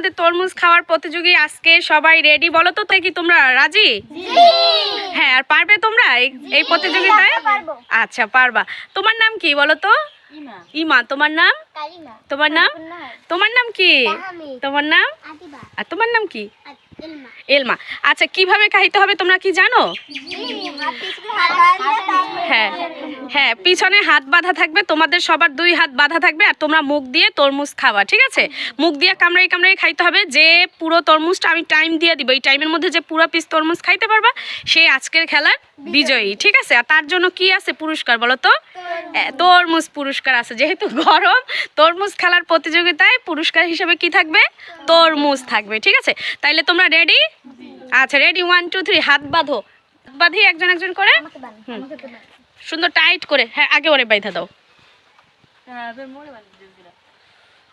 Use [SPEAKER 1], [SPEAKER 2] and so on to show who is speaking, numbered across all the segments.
[SPEAKER 1] আমাদের তরমুজ খাওয়ার প্রতিযোগী আজকে সবাই রেডি বলো তো? কি তোমরা রাজি? হ্যাঁ, আর পারবে তোমরা এই প্রতিযোগিতায়? আচ্ছা, পারবা। তোমার নাম কি বলো তো? ইমা। তোমার নাম? তোমার নাম? তোমার নাম কি? তোমার নাম? আর তোমার নাম কি? এলমা। আচ্ছা, কিভাবে খাইতে হবে তোমরা কি জানো? হ্যাঁ হ্যাঁ, পিছনে হাত বাঁধা থাকবে, তোমাদের সবার 2 হাত বাঁধা থাকবে, আর তোমরা মুখ দিয়ে তরমুজ খাবা, ঠিক আছে? মুখ দিয়ে কামড়াই কামড়াই খাইতে হবে। যে পুরো তরমুজটা আমি টাইম দিয়ে দিব, এই টাইমের মধ্যে যে পুরো পিস তরমুজ খাইতে পারবা সেই আজকের খেলার বিজয়ী, ঠিক আছে? আর তার জন্য কি আছে পুরস্কার বলো তো? তরমুজ পুরস্কার আছে। যেহেতু গরম, তরমুজ খেলার প্রতিযোগিতায় পুরস্কার হিসেবে কি থাকবে? তরমুজ থাকবে, ঠিক আছে? তাইলে তোমরা রেডি? আচ্ছা, রেডি? 1 2 3, হাত বাঁধো। বাঁধি একজন একজন করে, সুন্দর টাইট করে। হ্যাঁ, আগে ওরে বাইধা দাও।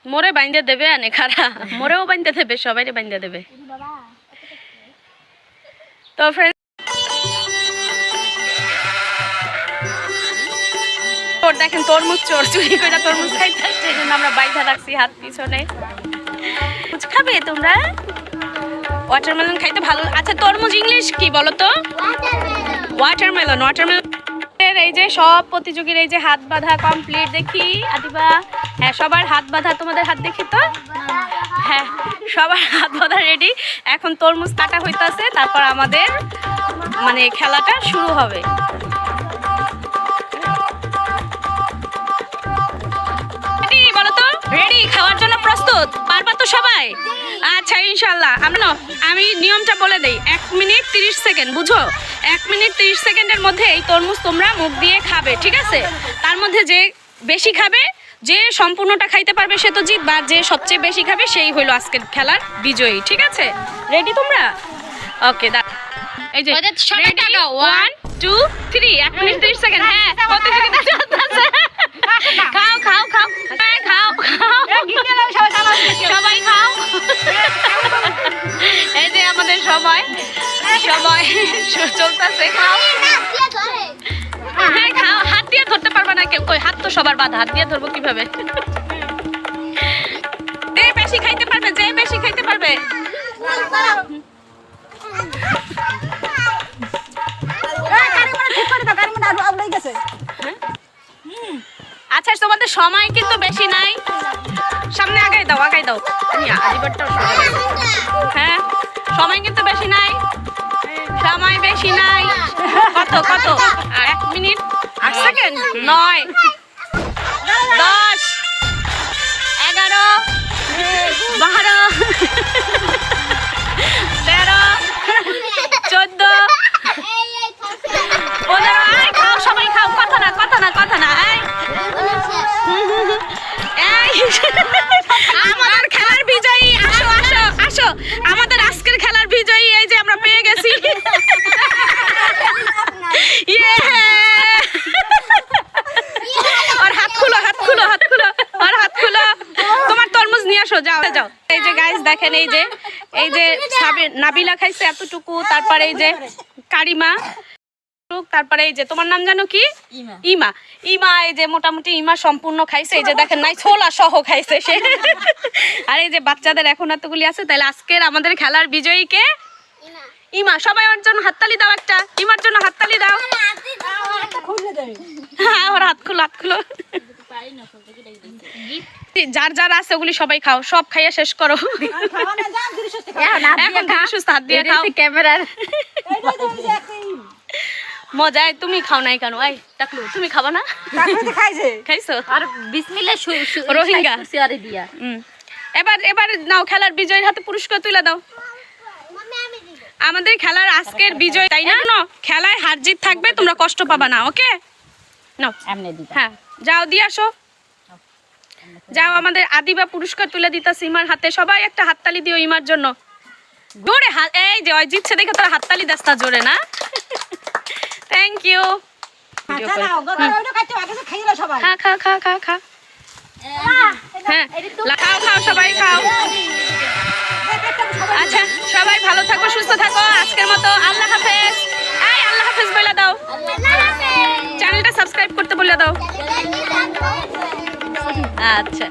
[SPEAKER 1] মোরে বাইন্ধে দেবে, আনে খারা মোরেও বাইন্ধে দেবে, সবাইরে বাইন্ধে দেবে। তো ফ্রেন্ড, দেখেন তরমুজ চোর চুরি করে তরমুজ খাইতে আসছে, এই জন্য আমরা বাইধা রাখছি হাত পিছনে। খাবে তোমরা? ওয়াটারমেলন খাইতে ভালো। আচ্ছা, তরমুজ ইংলিশ কি বলো তো? ওয়াটারমেলন। ওয়াটারমেলন। এই যে সব প্রতিযোগীর এই যে হাত বাঁধা কমপ্লিট, দেখি আদিবা। হ্যাঁ, সবার হাত বাঁধা, তোমাদের হাত দেখি তো। হ্যাঁ, সবার হাত বাঁধা রেডি। এখন তরমুজ কাটা হইতাছে, তারপর আমাদের মানে খেলাটা শুরু হবে। বলো তো, রেডি? খাওয়ার জন্য প্রস্তুত? পারবা তো সবাই? আচ্ছা, ইনশাল্লাহ। আমি নিয়মটা বলে দেই। 1 মিনিট 30 সেকেন্ড, বুঝো? 1 মিনিট 30 সেকেন্ডের মধ্যে এই তরমুজ তোমরা মুখ দিয়ে খাবে, ঠিক আছে? তার মধ্যে যে বেশি খাবে, যে সম্পূর্ণটা খাইতে পারবে সে তো জিতবে, আর যে সবচেয়ে বেশি খাবে সেই হইলো আজকের খেলার বিজয়ী, ঠিক আছে? রেডি তোমরা? ওকে, এই যে 1 2 3, 1 মিনিট 30 সেকেন্ড। হ্যাঁ, প্রতিযোগিতা চলতেছে। খাও খাও খাও খাও খাও, সবাই খাও। এই যে আমাদের সময় চলতেছে। খাও। হ্যাঁ, খাও। হাত দিয়ে ধরতে পারবা না কেউ? কই, হাত তো সবার বাঁধা, হাত দিয়ে ধরবো কিভাবে? যে বেশি খাইতে পারবে, যে বেশি খাইতে পারবে। আচ্ছা, তোমাদের সময় কিন্তু বেশি নাই। সামনে আগাই দাও, আগাই দাও। হ্যাঁ, সময় কিন্তু বেশি নাই, সময় বেশি নাই। কত কত? 1 মিনিট 8 সেকেন্ড। 9 10 11 12 13 14 15। খাও, সবাই খাও। কথা না কথা না কথা না। আমাদের খেলার বিজয়ী, আসো আসো আসো। আমাদের আজকের খেলার বিজয়ী এই যে আমরা পেয়ে গেছি। আর হাত খুলো, হাত খুলো, হাত খুলো, আর হাত খুলো। তোমার তরমুজ নিয়ে আসো, যাও যাও। এই যে গাইস দেখেন, এই যে নাবিলা খাইছে এতটুকু, তারপরে এই যে কারিমা, তারপরে এই যে তোমার নাম জানো কি? ইমা। ইমা এই যে মোটামুটি ইমা সম্পূর্ণ খাইছে। এই যে দেখেন, নাই ছোলা সহ খাইছে সে। আর এই যে বাচ্চাদের এখন এতগুলি আছে। তাহলে আজকের আমাদের খেলার বিজয়ীকে ইমা। সবাই ওর জন্য হাততালি দাও, একটা ইমার জন্য হাততালি দাও। হ্যাঁ, ওর হাত খুলো, হাত খুলো। যার যার আছে ওগুলি সবাই খাও, সব খাইয়া শেষ করো। এখন সুস্থ হাত দিয়ে খাও। ক্যামেরার মজায় তুমি খাও নাই কেন? এই টাকলু, তুমি খাবা না? খাইছো? আর বিসমিল্লাহ রোহিঙ্গা সিয়ারে দিয়া। এবার নাও, খেলার বিজয়ের হাতে পুরস্কার তুলে দাও। আমাদের খেলার আজকের বিজয়, তাই না? খেলায় হার জিত থাকবে, তোমরা কষ্ট পাবা না, ওকে? নাও, হ্যাঁ, যাও দিয়ে আসো, যাও। আমাদের আদিবা পুরস্কার তুলে দিতাছে ইমার হাতে। সবাই একটা হাততালি দিও ইমার জন্য, জোরে। এই যে ওই জিতছে দেখে তোরা হাততালি দাস না জোরে, না? Thank you. খাও খাও, সবাই খাও। আচ্ছা, সবাই ভালো থাকো, সুস্থ থাকো। আজকের মতো আল্লাহ হাফেজ। আল্লাহ হাফেজ বলে দাও। চ্যানেলটা সাবস্ক্রাইব করতে বলে দাও। আচ্ছা।